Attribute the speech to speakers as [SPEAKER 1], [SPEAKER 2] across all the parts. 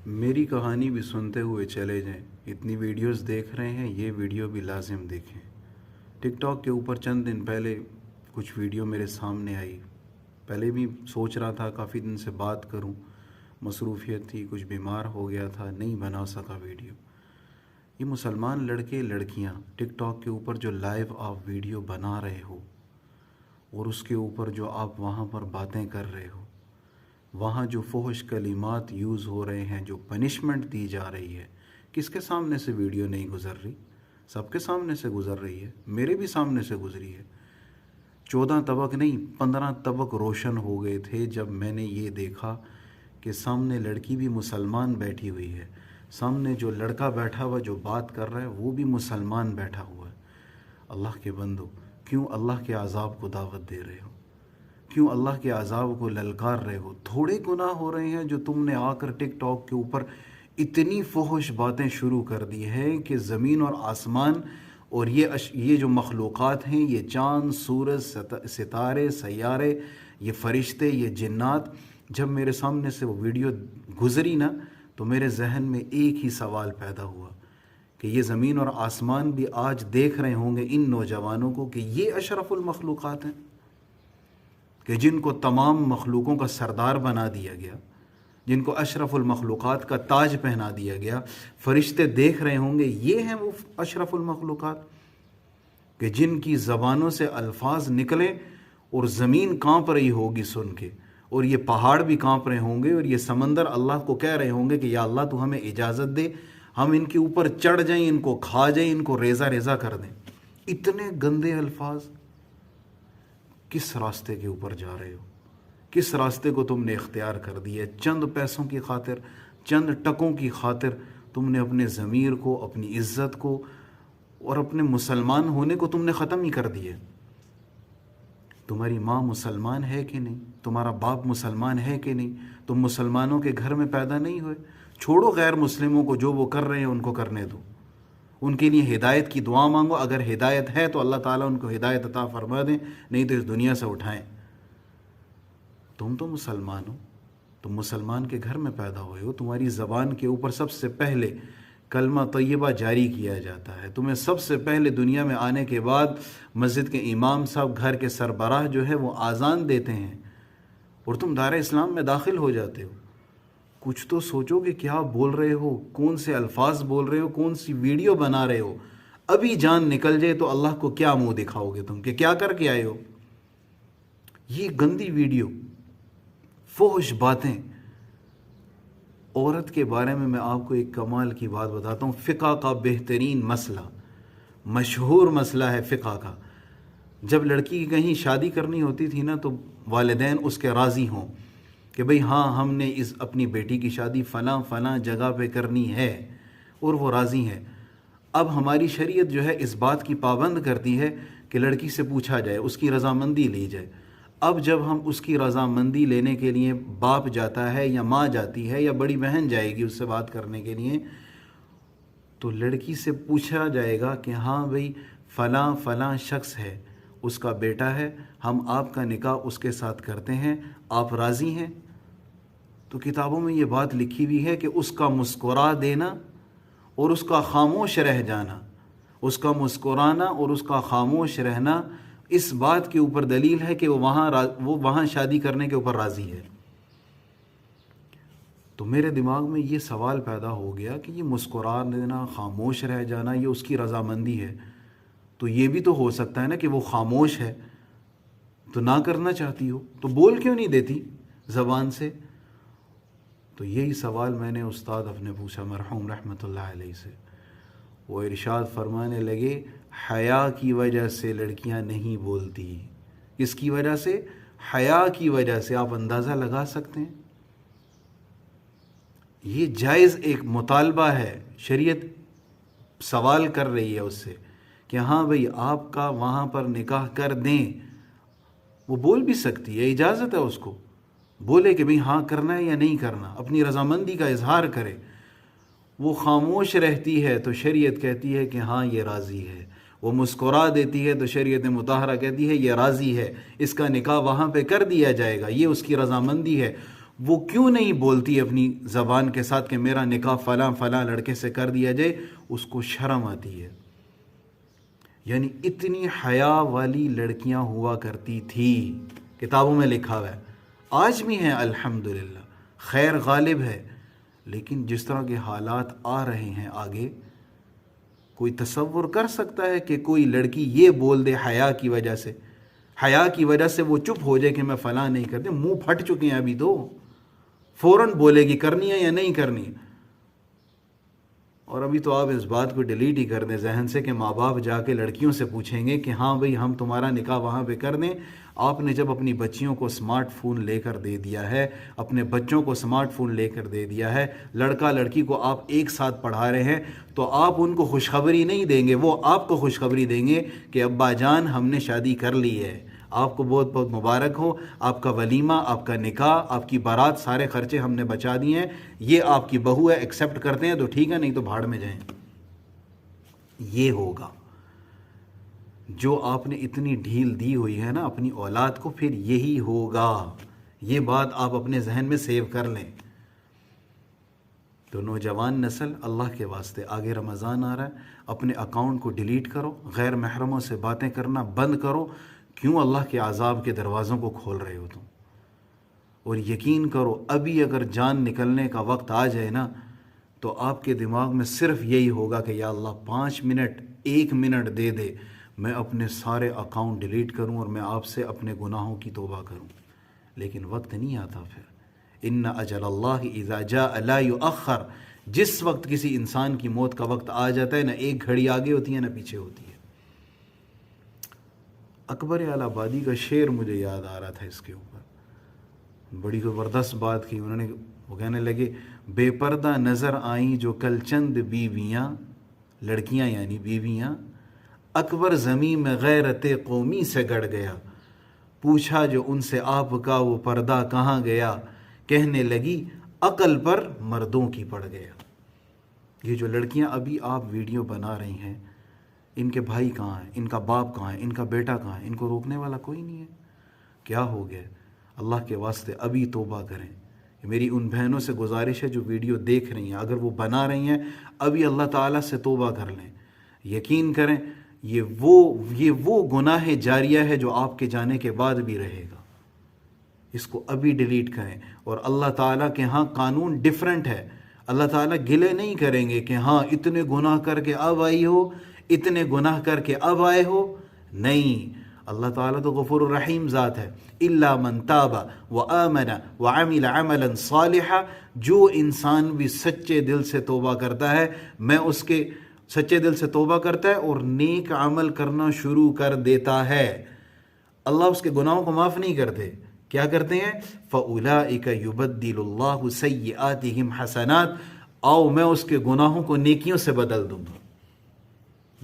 [SPEAKER 1] میری کہانی بھی سنتے ہوئے چلے جائیں. اتنی ویڈیوز دیکھ رہے ہیں، یہ ویڈیو بھی لازم دیکھیں. ٹک ٹاک کے اوپر چند دن پہلے کچھ ویڈیو میرے سامنے آئی. پہلے بھی سوچ رہا تھا کافی دن سے بات کروں، مصروفیت تھی، کچھ بیمار ہو گیا تھا، نہیں بنا سکا ویڈیو. یہ مسلمان لڑکے لڑکیاں ٹک ٹاک کے اوپر جو لائیو آپ ویڈیو بنا رہے ہو اور اس کے اوپر جو آپ وہاں پر باتیں کر رہے ہو، وہاں جو فحش کلمات یوز ہو رہے ہیں، جو پنشمنٹ دی جا رہی ہے، کس کے سامنے سے ویڈیو نہیں گزر رہی؟ سب کے سامنے سے گزر رہی ہے. میرے بھی سامنے سے گزری ہے. 14 طبق نہیں، 15 طبق روشن ہو گئے تھے جب میں نے یہ دیکھا کہ سامنے لڑکی بھی مسلمان بیٹھی ہوئی ہے، سامنے جو لڑکا بیٹھا ہوا جو بات کر رہا ہے وہ بھی مسلمان بیٹھا ہوا ہے. اللہ کے بندو، کیوں اللہ کے عذاب کو دعوت دے رہے ہو؟ کیوں اللہ کے عذاب کو للکار رہے ہو؟ تھوڑے گناہ ہو رہے ہیں جو تم نے آ کر ٹک ٹاک کے اوپر اتنی فحش باتیں شروع کر دی ہیں کہ زمین اور آسمان اور یہ جو مخلوقات ہیں، یہ چاند، سورج، ستارے، سیارے، یہ فرشتے، یہ جنات، جب میرے سامنے سے وہ ویڈیو گزری نا تو میرے ذہن میں ایک ہی سوال پیدا ہوا کہ یہ زمین اور آسمان بھی آج دیکھ رہے ہوں گے ان نوجوانوں کو کہ یہ اشرف المخلوقات ہیں، کہ جن کو تمام مخلوقوں کا سردار بنا دیا گیا، جن کو اشرف المخلوقات کا تاج پہنا دیا گیا. فرشتے دیکھ رہے ہوں گے یہ ہیں وہ اشرف المخلوقات کہ جن کی زبانوں سے الفاظ نکلیں اور زمین کانپ رہی ہوگی سن کے، اور یہ پہاڑ بھی کانپ رہے ہوں گے، اور یہ سمندر اللہ کو کہہ رہے ہوں گے کہ یا اللہ تو ہمیں اجازت دے، ہم ان کے اوپر چڑھ جائیں، ان کو کھا جائیں، ان کو ریزہ ریزہ کر دیں. اتنے گندے الفاظ. کس راستے کے اوپر جا رہے ہو؟ کس راستے کو تم نے اختیار کر دیا؟ چند پیسوں کی خاطر، چند ٹکوں کی خاطر تم نے اپنے ضمیر کو، اپنی عزت کو اور اپنے مسلمان ہونے کو تم نے ختم ہی کر دیا. تمہاری ماں مسلمان ہے کہ نہیں؟ تمہارا باپ مسلمان ہے کہ نہیں؟ تم مسلمانوں کے گھر میں پیدا نہیں ہوئے. چھوڑو غیر مسلموں کو، جو وہ کر رہے ہیں ان کو کرنے دو، ان کے لیے ہدایت کی دعا مانگو. اگر ہدایت ہے تو اللہ تعالیٰ ان کو ہدایت عطا فرما دیں، نہیں تو اس دنیا سے اٹھائیں. تم تو مسلمان ہو، تم مسلمان کے گھر میں پیدا ہوئے ہو، تمہاری زبان کے اوپر سب سے پہلے کلمہ طیبہ جاری کیا جاتا ہے. تمہیں سب سے پہلے دنیا میں آنے کے بعد مسجد کے امام صاحب، گھر کے سربراہ جو ہے وہ اذان دیتے ہیں اور تم دار اسلام میں داخل ہو جاتے ہو. کچھ تو سوچو کہ کیا بول رہے ہو، کون سے الفاظ بول رہے ہو، کون سی ویڈیو بنا رہے ہو. ابھی جان نکل جائے تو اللہ کو کیا منہ دکھاؤ گے تم کہ کیا کر کے آئے ہو؟ یہ گندی ویڈیو، فحش باتیں. عورت کے بارے میں آپ کو ایک کمال کی بات بتاتا ہوں. فقہ کا بہترین مسئلہ، مشہور مسئلہ ہے فقہ کا. جب لڑکی کی کہیں شادی کرنی ہوتی تھی نا تو والدین اس کے راضی ہوں کہ بھئی ہاں ہم نے اپنی بیٹی کی شادی فلاں فلاں جگہ پہ کرنی ہے، اور وہ راضی ہیں. اب ہماری شریعت جو ہے اس بات کی پابند کرتی ہے کہ لڑکی سے پوچھا جائے، اس کی رضامندی لی جائے. اب جب ہم اس کی رضامندی لینے کے لیے باپ جاتا ہے یا ماں جاتی ہے یا بڑی بہن جائے گی اس سے بات کرنے کے لیے، تو لڑکی سے پوچھا جائے گا کہ ہاں بھئی فلاں فلاں شخص ہے، اس کا بیٹا ہے، ہم آپ کا نکاح اس کے ساتھ کرتے ہیں، آپ راضی ہیں؟ تو کتابوں میں یہ بات لکھی ہوئی ہے کہ اس کا مسکرا دینا اور اس کا خاموش رہ جانا، اس کا مسکرانا اور اس کا خاموش رہنا اس بات کے اوپر دلیل ہے کہ وہ وہاں شادی کرنے کے اوپر راضی ہے. تو میرے دماغ میں یہ سوال پیدا ہو گیا کہ یہ مسکرا دینا، خاموش رہ جانا، یہ اس کی رضامندی ہے. تو یہ بھی تو ہو سکتا ہے نا کہ وہ خاموش ہے تو نہ کرنا چاہتی ہو، تو بول کیوں نہیں دیتی زبان سے؟ تو یہی سوال میں نے استاد اپنے پوچھا مرحوم رحمۃ اللہ علیہ سے. وہ ارشاد فرمانے لگے حیا کی وجہ سے لڑکیاں نہیں بولتی. کس کی وجہ سے؟ حیا کی وجہ سے. آپ اندازہ لگا سکتے ہیں؟ یہ جائز ایک مطالبہ ہے، شریعت سوال کر رہی ہے اس سے کہ ہاں بھئی آپ کا وہاں پر نکاح کر دیں. وہ بول بھی سکتی ہے، اجازت ہے اس کو، بولے کہ بھئی ہاں کرنا ہے یا نہیں کرنا، اپنی رضامندی کا اظہار کرے. وہ خاموش رہتی ہے تو شریعت کہتی ہے کہ ہاں یہ راضی ہے. وہ مسکرا دیتی ہے تو شریعت مطہرہ کہتی ہے یہ راضی ہے، اس کا نکاح وہاں پہ کر دیا جائے گا، یہ اس کی رضامندی ہے. وہ کیوں نہیں بولتی اپنی زبان کے ساتھ کہ میرا نکاح فلاں فلاں لڑکے سے کر دیا جائے؟ اس کو شرم آتی ہے۔ یعنی اتنی حیا والی لڑکیاں ہوا کرتی تھی، کتابوں میں لکھا ہوا ہے، آج بھی ہیں الحمدللہ، خیر غالب ہے۔ لیکن جس طرح کے حالات آ رہے ہیں آگے، کوئی تصور کر سکتا ہے کہ کوئی لڑکی یہ بول دے حیا کی وجہ سے، حیا کی وجہ سے وہ چپ ہو جائے کہ میں فلاں نہیں کرتے؟ منہ پھٹ چکے ہیں ابھی تو، فوراً بولے گی کرنی ہے یا نہیں کرنی۔ اور ابھی تو آپ اس بات کو ڈیلیٹ ہی کر دیں ذہن سے کہ ماں باپ جا کے لڑکیوں سے پوچھیں گے کہ ہاں بھئی ہم تمہارا نکاح وہاں پہ کر دیں۔ آپ نے جب اپنی بچیوں کو سمارٹ فون لے کر دے دیا ہے، اپنے بچوں کو سمارٹ فون لے کر دے دیا ہے، لڑکا لڑکی کو آپ ایک ساتھ پڑھا رہے ہیں، تو آپ ان کو خوشخبری نہیں دیں گے، وہ آپ کو خوشخبری دیں گے کہ ابا جان ہم نے شادی کر لی ہے، آپ کو بہت بہت مبارک ہو، آپ کا ولیمہ، آپ کا نکاح، آپ کی بارات، سارے خرچے ہم نے بچا دیے ہیں، یہ آپ کی بہو ہے، ایکسیپٹ کرتے ہیں تو ٹھیک ہے، نہیں تو بھاڑ میں جائیں۔ یہ ہوگا جو آپ نے اتنی ڈھیل دی ہوئی ہے نا اپنی اولاد کو، پھر یہی ہوگا۔ یہ بات آپ اپنے ذہن میں سیو کر لیں۔ تو نوجوان نسل، اللہ کے واسطے، آگے رمضان آ رہا ہے، اپنے اکاؤنٹ کو ڈیلیٹ کرو، غیر محرموں سے باتیں کرنا بند کرو۔ کیوں اللہ کے عذاب کے دروازوں کو کھول رہے ہو تم؟ اور یقین کرو ابھی اگر جان نکلنے کا وقت آ جائے نا، تو آپ کے دماغ میں صرف یہی ہوگا کہ یا اللہ 5 منٹ 1 منٹ دے دے، میں اپنے سارے اکاؤنٹ ڈیلیٹ کروں اور میں آپ سے اپنے گناہوں کی توبہ کروں۔ لیکن وقت نہیں آتا پھر۔ ان اجل اللہ اذا جاء لا یؤخر، جس وقت کسی انسان کی موت کا وقت آ جاتا ہے، نہ ایک گھڑی آگے ہوتی ہے نہ پیچھے ہوتی ہے۔ اکبر اعلی آبادی کا شعر مجھے یاد آ رہا تھا اس کے اوپر، بڑی زبردست بات کی انہوں نے۔ وہ کہنے لگے بے پردہ نظر آئیں جو کل چند بیویاں، لڑکیاں یعنی بیویاں، اکبر زمین میں غیرت قومی سے گڑ گیا، پوچھا جو ان سے آپ کا وہ پردہ کہاں گیا، کہنے لگی عقل پر مردوں کی پڑ گیا۔ یہ جو لڑکیاں ابھی آپ ویڈیو بنا رہی ہیں، ان کے بھائی کہاں ہیں، ان کا باپ کہاں ہے، ان کا بیٹا کہاں ہے؟ ان کو روکنے والا کوئی نہیں ہے۔ کیا ہو گیا؟ اللہ کے واسطے ابھی توبہ کریں۔ میری ان بہنوں سے گزارش ہے جو ویڈیو دیکھ رہی ہیں، اگر وہ بنا رہی ہیں، ابھی اللہ تعالیٰ سے توبہ کر لیں۔ یقین کریں یہ وہ گناہ جاریہ ہے جو آپ کے جانے کے بعد بھی رہے گا۔ اس کو ابھی ڈیلیٹ کریں۔ اور اللہ تعالیٰ کے ہاں قانون ڈیفرنٹ ہے۔ اللہ تعالیٰ گلے نہیں کریں گے کہ ہاں اتنے گناہ کر کے اب آئی ہو، اتنے گناہ کر کے اب آئے ہو۔ نہیں، اللہ تعالیٰ تو غفور الرحیم ذات ہے۔ الا من تاب وآمن وعمل عملا صالحا، جو انسان بھی سچے دل سے توبہ کرتا ہے، میں اس کے سچے دل سے توبہ کرتا ہے اور نیک عمل کرنا شروع کر دیتا ہے، اللہ اس کے گناہوں کو معاف نہیں کرتے۔ کیا کرتے ہیں؟ فَأُولَئِكَ يُبَدِّلُ اللَّهُ سَيِّئَاتِهِمْ حَسَنَاتٍ، آؤ میں اس کے گناہوں کو نیکیوں سے بدل دوں گا،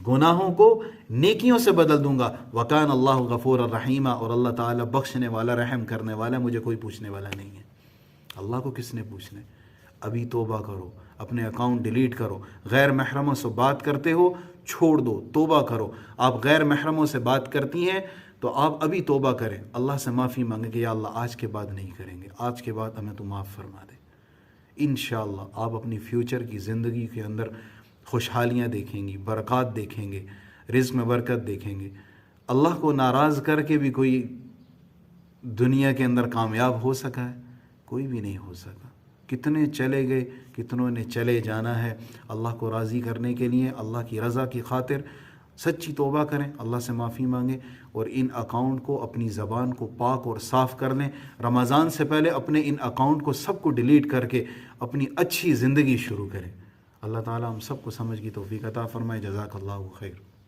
[SPEAKER 1] گناہوں کو نیکیوں سے بدل دوں گا۔ وَكَانَ اللَّهُ غَفُورًا رَحِيمًا، اور اللہ تعالیٰ بخشنے والا، رحم کرنے والا، مجھے کوئی پوچھنے والا نہیں ہے۔ اللہ کو کس نے پوچھنا ہے؟ ابھی توبہ کرو، اپنے اکاؤنٹ ڈیلیٹ کرو۔ غیر محرموں سے بات کرتے ہو، چھوڑ دو، توبہ کرو۔ آپ غیر محرموں سے بات کرتی ہیں تو آپ ابھی توبہ کریں، اللہ سے معافی مانگیں کہ یا اللہ آج کے بعد نہیں کریں گے، آج کے بعد ہمیں تو معاف فرما دے۔ انشاءاللہ آپ اپنی فیوچر کی زندگی کے اندر خوشحالیاں دیکھیں گی، برکات دیکھیں گے، رزق میں برکت دیکھیں گے۔ اللہ کو ناراض کر کے بھی کوئی دنیا کے اندر کامیاب ہو سکا ہے؟ کوئی بھی نہیں ہو سکا۔ کتنے چلے گئے، کتنوں نے چلے جانا ہے۔ اللہ کو راضی کرنے کے لیے، اللہ کی رضا کی خاطر سچی توبہ کریں، اللہ سے معافی مانگیں، اور ان اکاؤنٹ کو، اپنی زبان کو پاک اور صاف کر لیں۔ رمضان سے پہلے اپنے ان اکاؤنٹ کو سب کو ڈیلیٹ کر کے اپنی اچھی زندگی شروع کریں۔ اللہ تعالیٰ ہم سب کو سمجھ کی توفیق عطا فرمائے۔ جزاک اللہ خیر۔